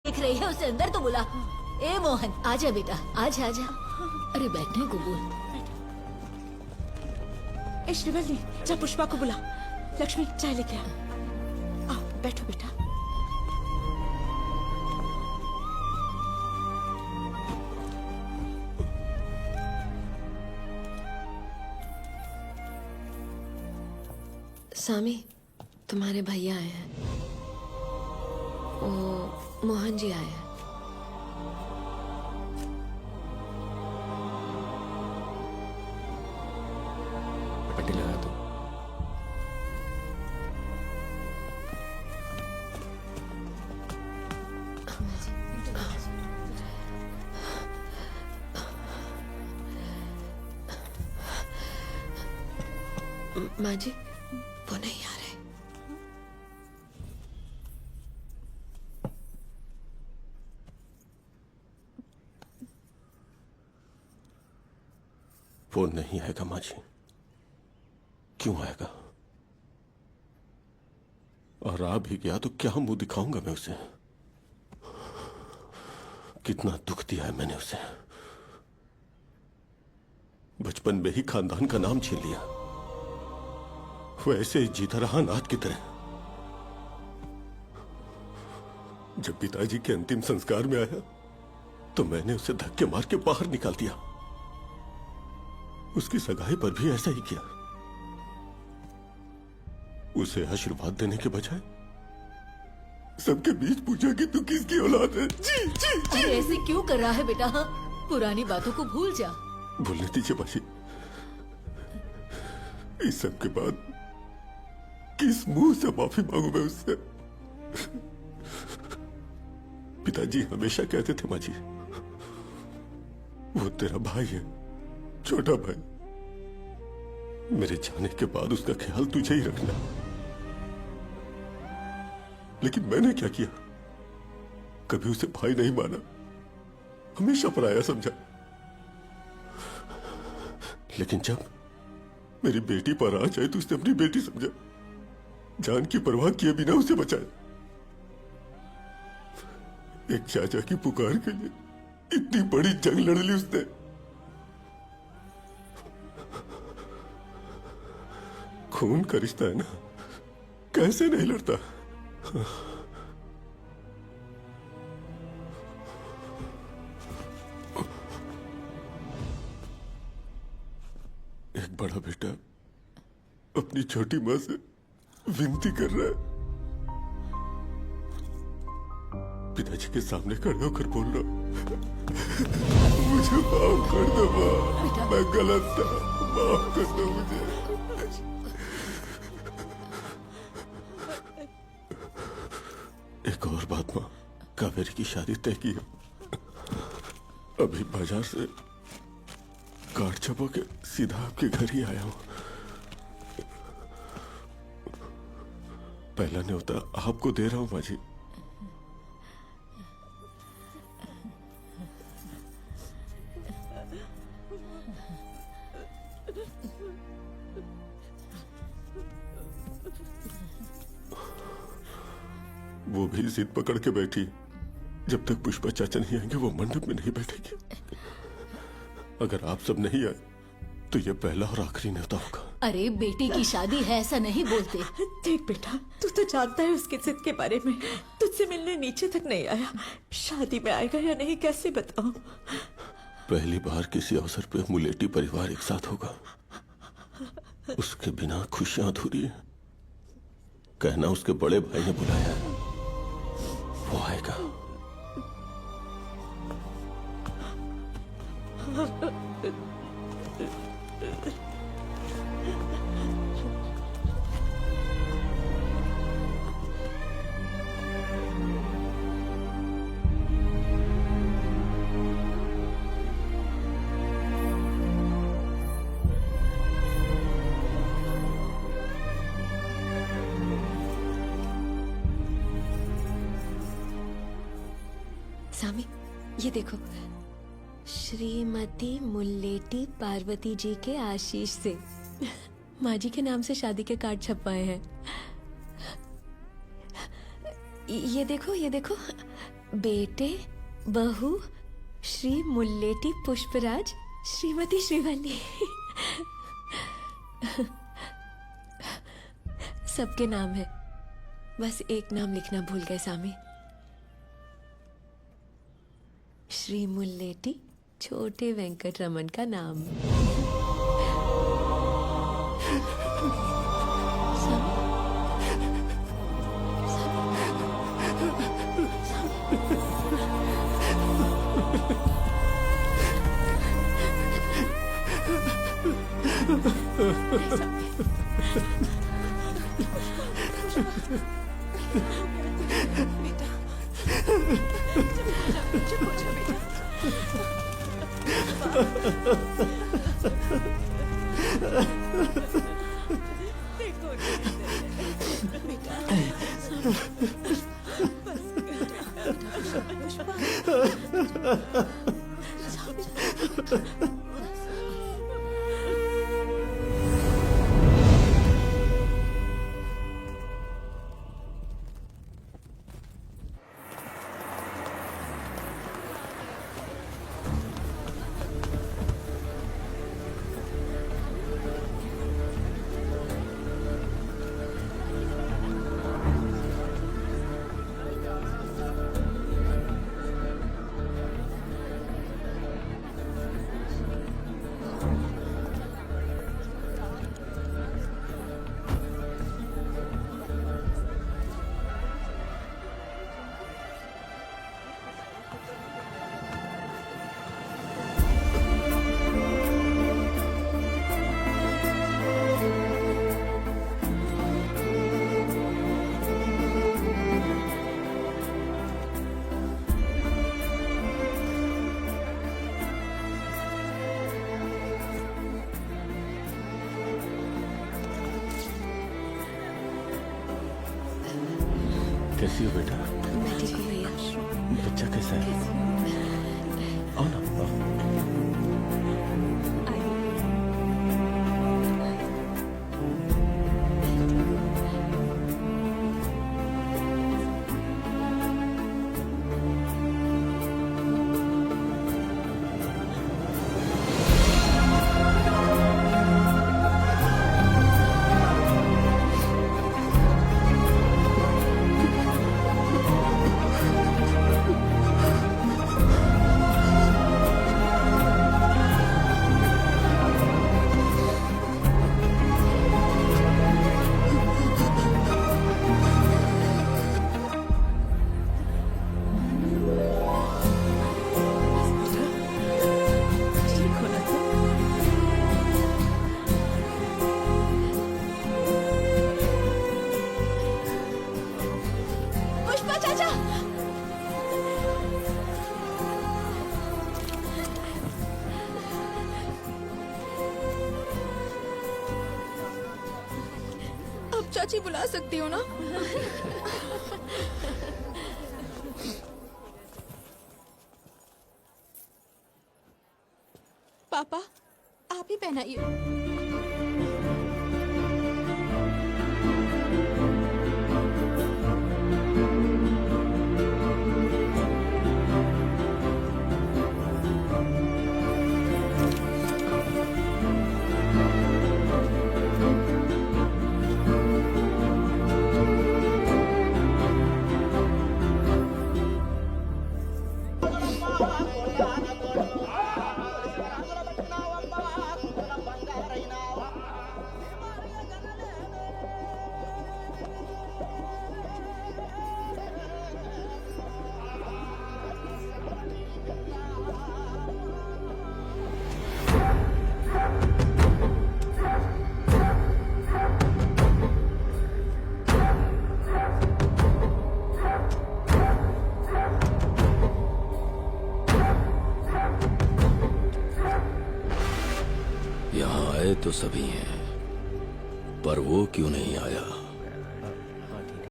देख रही है, उसे अंदर तो बुला। ए मोहन, आजा बेटा, आजा आजा। अरे बैठने को बोल। ए श्रीवल्ली, जा पुष्पा को बुला। लक्ष्मी, चाय लेके आ। बैठो बेटा। सामी, तुम्हारे भैया आए हैं। वो मोहन जी आए हैं। पट्टी लगा दो। माँ जी, वो नहीं आ रहे। वो नहीं आएगा माँ जी। क्यों आएगा? और आ भी गया तो क्या मुंह दिखाऊंगा मैं उसे? कितना दुख दिया है मैंने उसे। बचपन में ही खानदान का नाम छीन लिया। वो ऐसे ही जीता रहा अनाथ की तरह। जब पिताजी के अंतिम संस्कार में आया तो मैंने उसे धक्के मार के बाहर निकाल दिया। उसकी सगाई पर भी ऐसा ही किया। उसे आशीर्वाद देने के बजाय सबके बीच पूछा कि तू किसकी औलाद है। जी जी जी। अरे ऐसे क्यों कर रहा है बेटा? हाँ, पुरानी बातों को भूल जा। भूलने दीजिए बाजी। इस सब के बाद किस मुंह से माफी मांगू मैं उससे? पिताजी हमेशा कहते थे माँ जी, वो तेरा भाई है, छोटा भाई। मेरे जाने के बाद उसका ख्याल तुझे ही रखना। लेकिन मैंने क्या किया? कभी उसे भाई नहीं माना, हमेशा पराया समझा। लेकिन जब मेरी बेटी पर आ जाए तो उसने अपनी बेटी समझा। जान की परवाह किए बिना उसे बचाया। एक चाचा की पुकार के लिए इतनी बड़ी जंग लड़ ली उसने। खून का रिश्ता है ना, कैसे नहीं लड़ता? एक बड़ा बेटा अपनी छोटी मां से विनती कर रहा है। पिताजी के सामने खड़े होकर बोल रहा, मुझे माफ कर दो मां, मैं गलत था, माफ कर दो मुझे। एक और बात मां, कावेरी की शादी तय की है। अभी बाजार से कार्ड छपा के सीधा आपके घर ही आया हूं। पहला न्योता आपको दे रहा हूं माँ जी। वो भी जिद पकड़ के बैठी। जब तक पुष्पा चाचा नहीं आएंगे वो मंडप में नहीं बैठेगी। अगर आप सब नहीं आए तो ये पहला और आखिरी न्योता होगा। अरे बेटी की शादी है, ऐसा नहीं बोलते। देख बेटा, तू तो जानता है उसकी जिद के बारे में। तुझसे मिलने नीचे तक नहीं आया, शादी में आएगा या नहीं कैसे बताऊं? पहली बार किसी अवसर पे मुलेटी परिवार एक साथ होगा। उसके बिना खुशियां अधूरी है। कहना उसके बड़े भाई ने बुलाया है, वो आएगा। सामी, ये देखो, श्रीमती मुल्लेटी पार्वती जी के आशीष से माँ जी के नाम से शादी के कार्ड छपवाए हैं। ये देखो, ये देखो, बेटे बहू श्री मुल्लेटी पुष्पराज श्रीमती श्रीवल्ली। सबके नाम है, बस एक नाम लिखना भूल गए स्वामी। श्री मुल्लेटी छोटे वेंकट रमन का नाम। कैसी हो बेटा? मैं ठीक हूँ भैया। बच्चा कैसा है? आओ ना, आओ। पुष्पा चाचा, अब चाची बुला सकती हो ना? पापा, आप ही पहनाइए। यहाँ आए तो सभी हैं, पर वो क्यों नहीं आया?